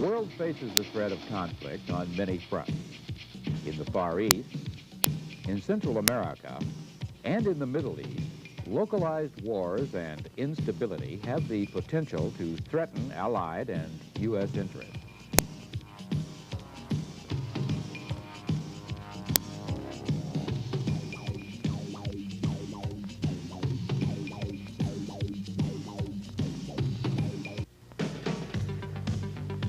world faces the threat of conflict on many fronts. In the Far East, in Central America, and in the Middle East, localized wars and instability have the potential to threaten Allied and U.S. interests.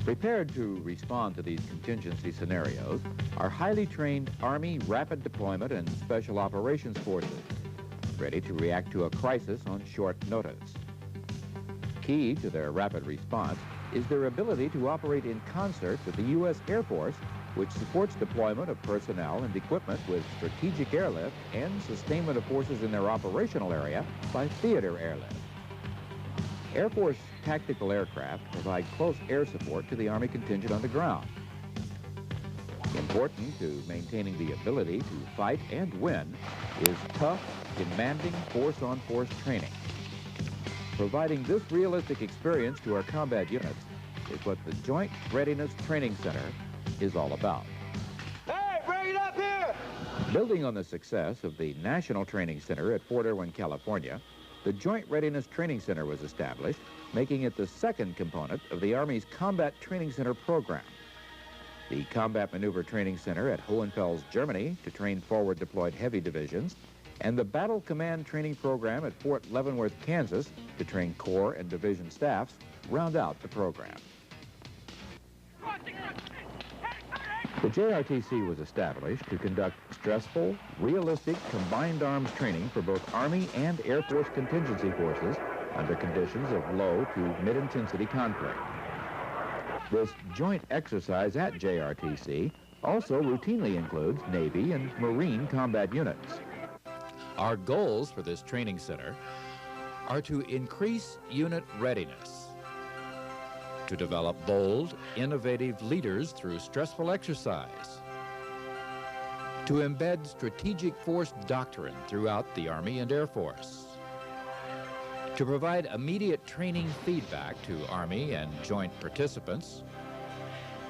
Prepared to respond to these contingency scenarios are highly trained Army Rapid Deployment and Special Operations Forces, ready to react to a crisis on short notice. Key to their rapid response is their ability to operate in concert with the U.S. Air Force, which supports deployment of personnel and equipment with strategic airlift and sustainment of forces in their operational area by theater airlift. Air Force tactical aircraft provide close air support to the Army contingent on the ground. Important to maintaining the ability to fight and win is tough, demanding force-on-force training. Providing this realistic experience to our combat units is what the Joint Readiness Training Center is all about. Hey, bring it up here! Building on the success of the National Training Center at Fort Irwin, California, the Joint Readiness Training Center was established, making it the second component of the Army's Combat Training Center program. The Combat Maneuver Training Center at Hohenfels, Germany, to train forward deployed heavy divisions, and the Battle Command Training Program at Fort Leavenworth, Kansas, to train corps and division staffs, round out the program. The JRTC was established to conduct stressful, realistic combined arms training for both Army and Air Force contingency forces under conditions of low to mid-intensity conflict. This joint exercise at JRTC also routinely includes Navy and Marine combat units. Our goals for this training center are to increase unit readiness, to develop bold, innovative leaders through stressful exercise, to embed strategic force doctrine throughout the Army and Air Force, to provide immediate training feedback to Army and joint participants,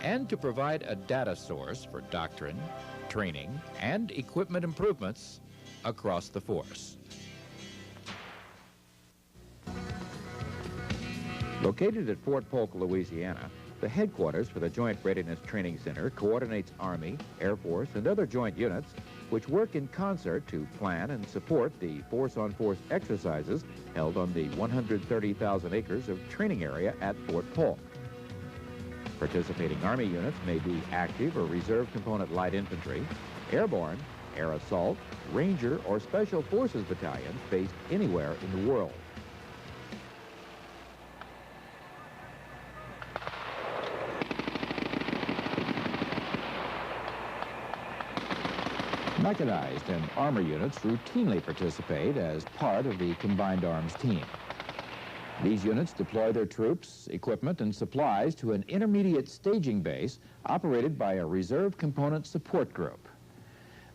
and to provide a data source for doctrine, training, and equipment improvements across the force. Located at Fort Polk, Louisiana, the headquarters for the Joint Readiness Training Center coordinates Army, Air Force, and other joint units which work in concert to plan and support the force-on-force exercises held on the 130,000 acres of training area at Fort Polk. Participating Army units may be active or reserve component light infantry, airborne, air assault, ranger, or special forces battalions based anywhere in the world. Mechanized and armor units routinely participate as part of the combined arms team. These units deploy their troops, equipment, and supplies to an intermediate staging base operated by a reserve component support group.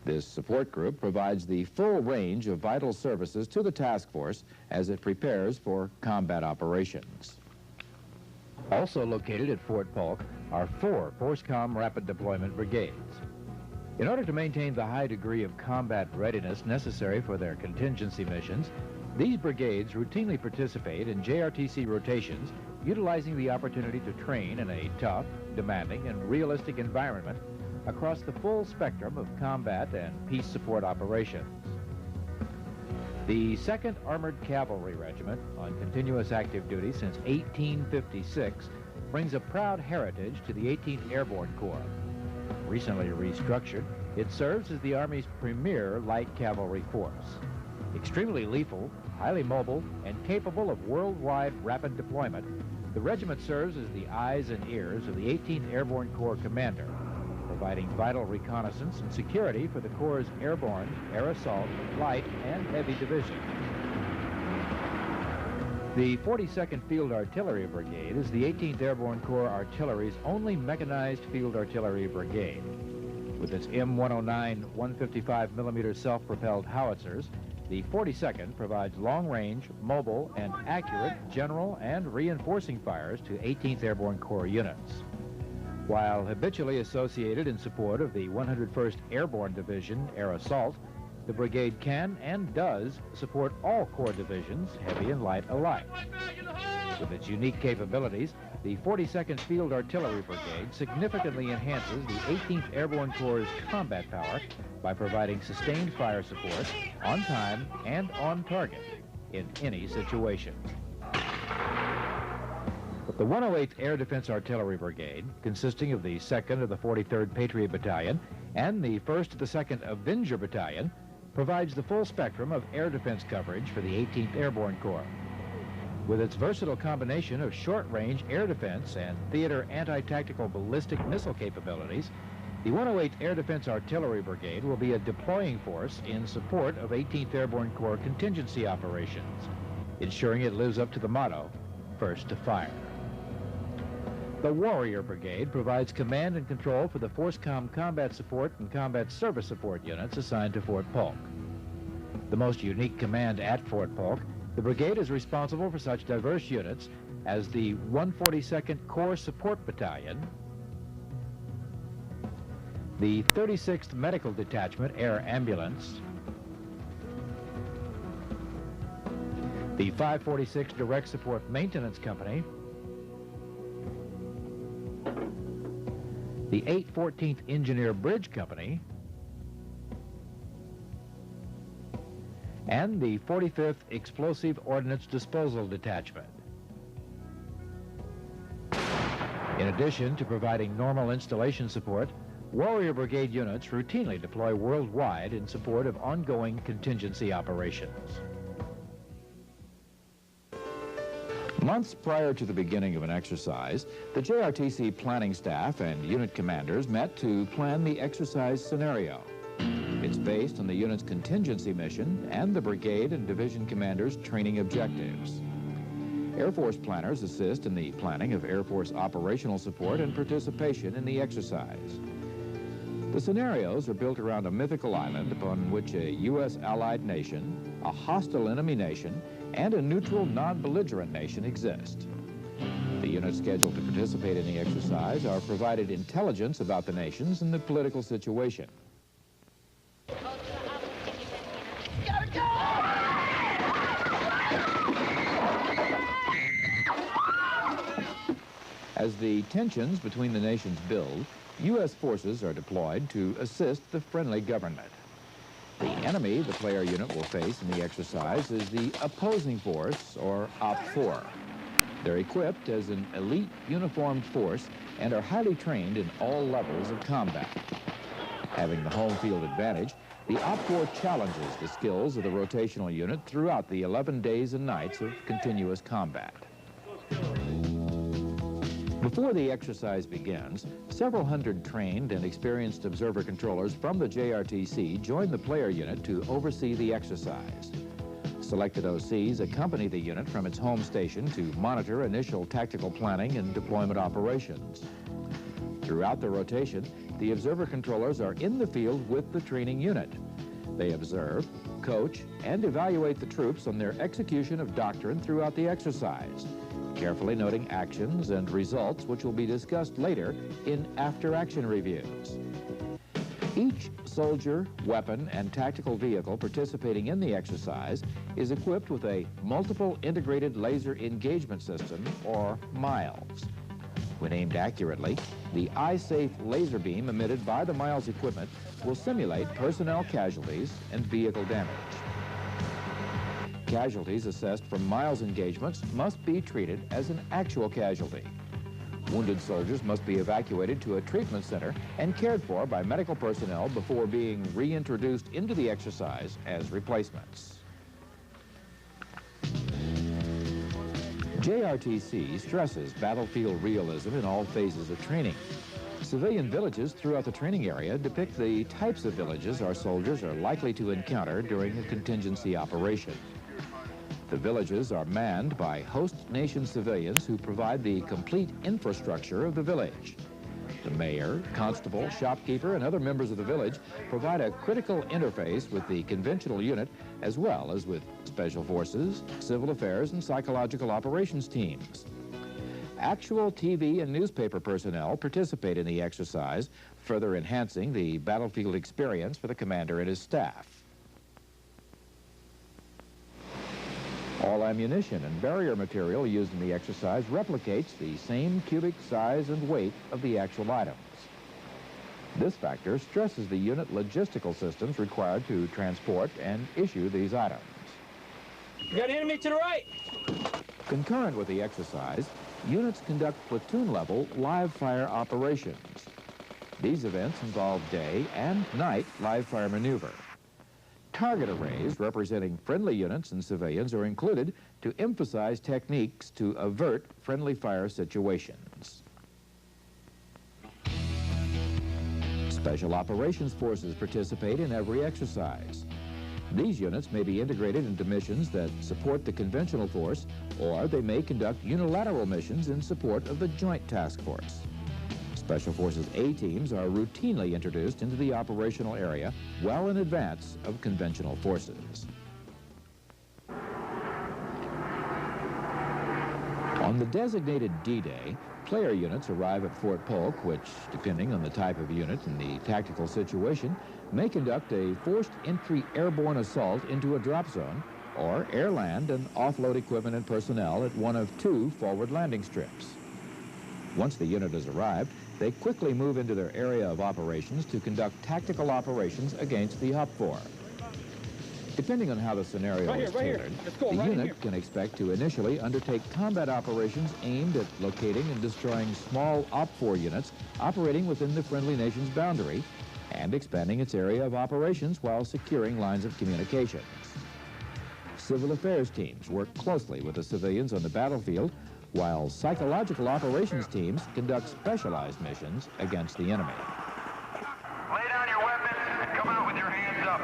This support group provides the full range of vital services to the task force as it prepares for combat operations. Also located at Fort Polk are 4 FORSCOM Rapid Deployment Brigades. In order to maintain the high degree of combat readiness necessary for their contingency missions, these brigades routinely participate in JRTC rotations, utilizing the opportunity to train in a tough, demanding, and realistic environment across the full spectrum of combat and peace support operations. The 2nd Armored Cavalry Regiment, on continuous active duty since 1856, brings a proud heritage to the 18th Airborne Corps. Recently restructured, it serves as the Army's premier light cavalry force. Extremely lethal, highly mobile, and capable of worldwide rapid deployment, the regiment serves as the eyes and ears of the 18th Airborne Corps commander, providing vital reconnaissance and security for the Corps' airborne, air assault, light, and heavy divisions. The 42nd Field Artillery Brigade is the 18th Airborne Corps Artillery's only mechanized field artillery brigade. With its M109 155mm self-propelled howitzers, the 42nd provides long-range, mobile, and accurate general and reinforcing fires to 18th Airborne Corps units. While habitually associated in support of the 101st Airborne Division Air Assault, the brigade can and does support all corps divisions, heavy and light alike. With its unique capabilities, the 42nd Field Artillery Brigade significantly enhances the 18th Airborne Corps' combat power by providing sustained fire support on time and on target in any situation. The 108th Air Defense Artillery Brigade, consisting of the 2nd of the 43rd Patriot Battalion and the 1st of the 2nd Avenger Battalion, provides the full spectrum of air defense coverage for the 18th Airborne Corps. With its versatile combination of short-range air defense and theater anti-tactical ballistic missile capabilities, the 108th Air Defense Artillery Brigade will be a deploying force in support of 18th Airborne Corps contingency operations, ensuring it lives up to the motto, first to fire. The Warrior Brigade provides command and control for the FORSCOM combat support and combat service support units assigned to Fort Polk. The most unique command at Fort Polk, the brigade is responsible for such diverse units as the 142nd Corps Support Battalion, the 36th Medical Detachment Air Ambulance, the 546th Direct Support Maintenance Company, the 814th Engineer Bridge Company, and the 45th Explosive Ordnance Disposal Detachment. In addition to providing normal installation support, Warrior Brigade units routinely deploy worldwide in support of ongoing contingency operations. Months prior to the beginning of an exercise, the JRTC planning staff and unit commanders met to plan the exercise scenario. It's based on the unit's contingency mission and the brigade and division commanders' training objectives. Air Force planners assist in the planning of Air Force operational support and participation in the exercise. The scenarios are built around a mythical island upon which a U.S. allied nation, a hostile enemy nation, and a neutral non-belligerent nation exist. The units scheduled to participate in the exercise are provided intelligence about the nations and the political situation. As the tensions between the nations build, U.S. forces are deployed to assist the friendly government. The enemy the player unit will face in the exercise is the opposing force, or OP4. They're equipped as an elite uniformed force and are highly trained in all levels of combat. Having the home field advantage, the OP4 challenges the skills of the rotational unit throughout the 11 days and nights of continuous combat. Before the exercise begins, several hundred trained and experienced observer controllers from the JRTC join the player unit to oversee the exercise. Selected OCs accompany the unit from its home station to monitor initial tactical planning and deployment operations. Throughout the rotation, the observer controllers are in the field with the training unit. They observe, coach, and evaluate the troops on their execution of doctrine throughout the exercise, carefully noting actions and results which will be discussed later in after-action reviews. Each soldier, weapon, and tactical vehicle participating in the exercise is equipped with a Multiple Integrated Laser Engagement System, or MILES. When aimed accurately, the eye-safe laser beam emitted by the MILES equipment will simulate personnel casualties and vehicle damage. Casualties assessed from MILES engagements must be treated as an actual casualty. Wounded soldiers must be evacuated to a treatment center and cared for by medical personnel before being reintroduced into the exercise as replacements. JRTC stresses battlefield realism in all phases of training. Civilian villages throughout the training area depict the types of villages our soldiers are likely to encounter during a contingency operation. The villages are manned by host nation civilians who provide the complete infrastructure of the village. The mayor, constable, shopkeeper, and other members of the village provide a critical interface with the conventional unit as well as with special forces, civil affairs, and psychological operations teams. Actual TV and newspaper personnel participate in the exercise, further enhancing the battlefield experience for the commander and his staff. All ammunition and barrier material used in the exercise replicates the same cubic size and weight of the actual items. This factor stresses the unit logistical systems required to transport and issue these items. You got enemy to the right. Concurrent with the exercise, units conduct platoon-level live-fire operations. These events involve day and night live-fire maneuver. Target arrays representing friendly units and civilians are included to emphasize techniques to avert friendly fire situations. Special Operations Forces participate in every exercise. These units may be integrated into missions that support the conventional force, or they may conduct unilateral missions in support of the Joint Task Force. Special Forces A teams are routinely introduced into the operational area well in advance of conventional forces. On the designated D-Day, player units arrive at Fort Polk, which, depending on the type of unit and the tactical situation, may conduct a forced entry airborne assault into a drop zone or air-land and offload equipment and personnel at one of 2 forward landing strips. Once the unit has arrived, they quickly move into their area of operations to conduct tactical operations against the OPFOR. Depending on how the scenario is tailored, the unit can expect to initially undertake combat operations aimed at locating and destroying small OPFOR units operating within the friendly nation's boundary and expanding its area of operations while securing lines of communications. Civil affairs teams work closely with the civilians on the battlefield, while psychological operations teams conduct specialized missions against the enemy. Lay down your weapons and come out with your hands up.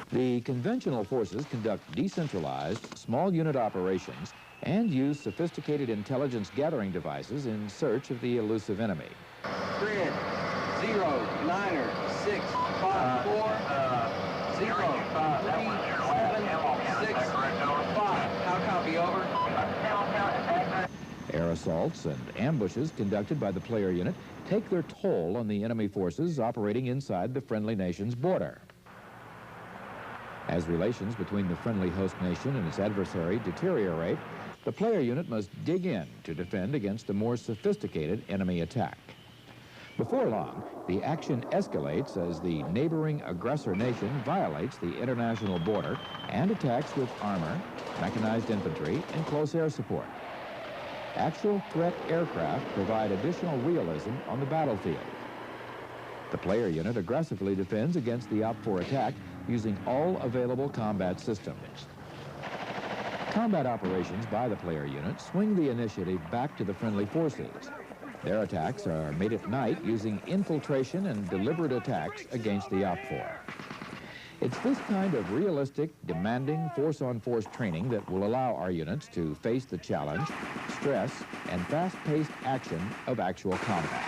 The conventional forces conduct decentralized, small unit operations and use sophisticated intelligence gathering devices in search of the elusive enemy. Grid 0 9er 6 5 4 0 3 7 6 5. How copy over? Air assaults and ambushes conducted by the player unit take their toll on the enemy forces operating inside the friendly nation's border. As relations between the friendly host nation and its adversary deteriorate, the player unit must dig in to defend against a more sophisticated enemy attack. Before long, the action escalates as the neighboring aggressor nation violates the international border and attacks with armor, mechanized infantry, and close air support. Actual threat aircraft provide additional realism on the battlefield. The player unit aggressively defends against the OPFOR attack using all available combat systems. Combat operations by the player unit swing the initiative back to the friendly forces. Their attacks are made at night using infiltration and deliberate attacks against the OPFOR. It's this kind of realistic, demanding force-on-force training that will allow our units to face the challenge, stress, and fast-paced action of actual combat.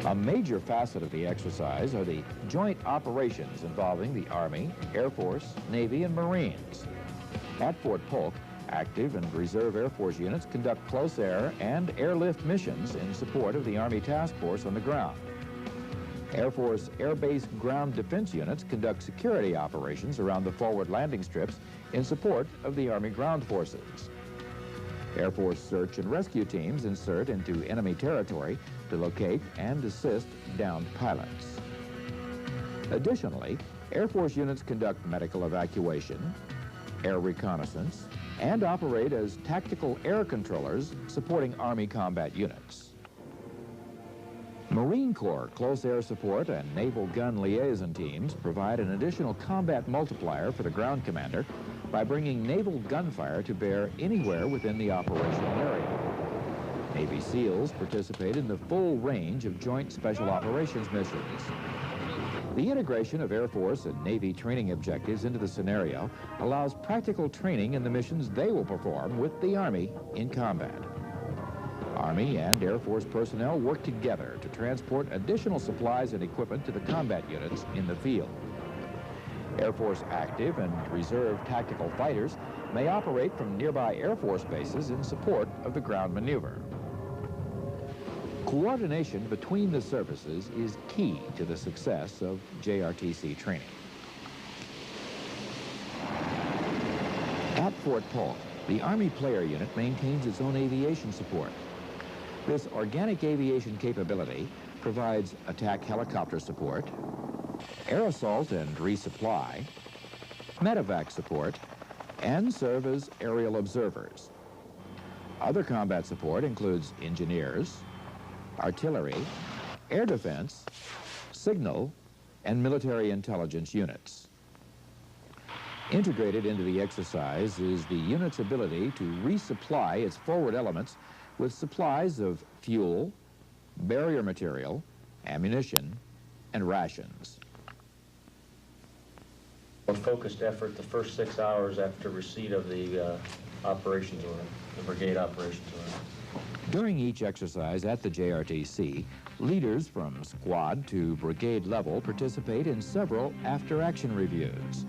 A major facet of the exercise are the joint operations involving the Army, Air Force, Navy, and Marines. At Fort Polk, active and reserve Air Force units conduct close air and airlift missions in support of the Army Task Force on the ground. Air Force Air Base ground defense units conduct security operations around the forward landing strips in support of the Army ground forces. Air Force search and rescue teams insert into enemy territory to locate and assist downed pilots. Additionally, Air Force units conduct medical evacuation, air reconnaissance, and operate as tactical air controllers supporting Army combat units. Marine Corps close air support and naval gun liaison teams provide an additional combat multiplier for the ground commander by bringing naval gunfire to bear anywhere within the operational area. Navy SEALs participate in the full range of joint special operations missions. The integration of Air Force and Navy training objectives into the scenario allows practical training in the missions they will perform with the Army in combat. Army and Air Force personnel work together to transport additional supplies and equipment to the combat units in the field. Air Force active and reserve tactical fighters may operate from nearby Air Force bases in support of the ground maneuver. Coordination between the services is key to the success of JRTC training. At Fort Polk, the Army Player Unit maintains its own aviation support. This organic aviation capability provides attack helicopter support, air assault and resupply, medevac support, and serve as aerial observers. Other combat support includes engineers, artillery, air defense, signal, and military intelligence units. Integrated into the exercise is the unit's ability to resupply its forward elements with supplies of fuel, barrier material, ammunition, and rations. A focused effort the first 6 hours after receipt of the operations order, the brigade operations order. During each exercise at the JRTC, leaders from squad to brigade level participate in several after-action reviews.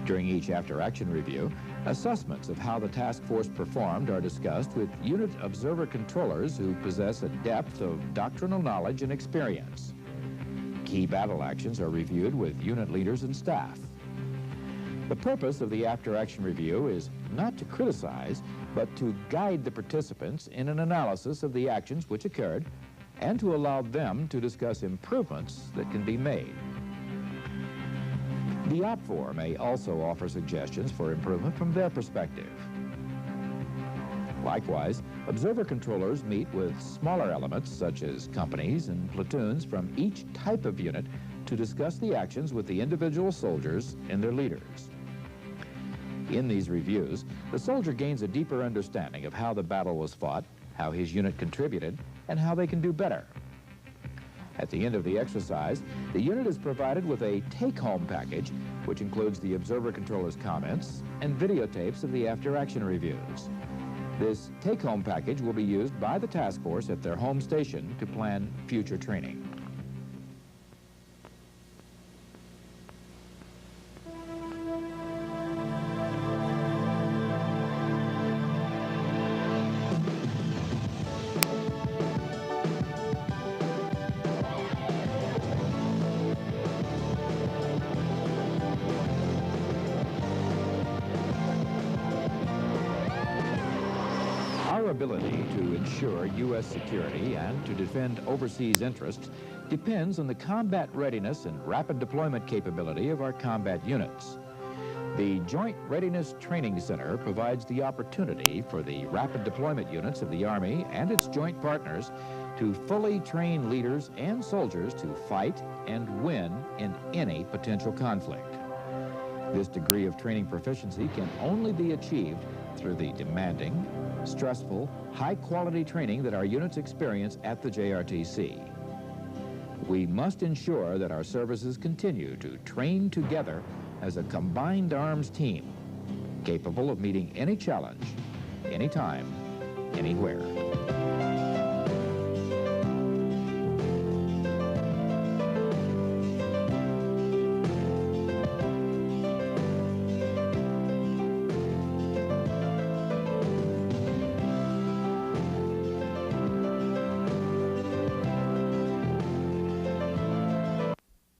During each after-action review, assessments of how the task force performed are discussed with unit observer controllers who possess a depth of doctrinal knowledge and experience. Key battle actions are reviewed with unit leaders and staff. The purpose of the after-action review is not to criticize, but to guide the participants in an analysis of the actions which occurred and to allow them to discuss improvements that can be made. The OPFOR may also offer suggestions for improvement from their perspective. Likewise, observer controllers meet with smaller elements such as companies and platoons from each type of unit to discuss the actions with the individual soldiers and their leaders. In these reviews, the soldier gains a deeper understanding of how the battle was fought, how his unit contributed, and how they can do better. At the end of the exercise, the unit is provided with a take-home package, which includes the observer controller's comments and videotapes of the after-action reviews. This take-home package will be used by the task force at their home station to plan future training. Our ability to ensure U.S. security and to defend overseas interests depends on the combat readiness and rapid deployment capability of our combat units. The Joint Readiness Training Center provides the opportunity for the rapid deployment units of the Army and its joint partners to fully train leaders and soldiers to fight and win in any potential conflict. This degree of training proficiency can only be achieved through the demanding, stressful, high-quality training that our units experience at the JRTC. We must ensure that our services continue to train together as a combined arms team, capable of meeting any challenge, anytime, anywhere.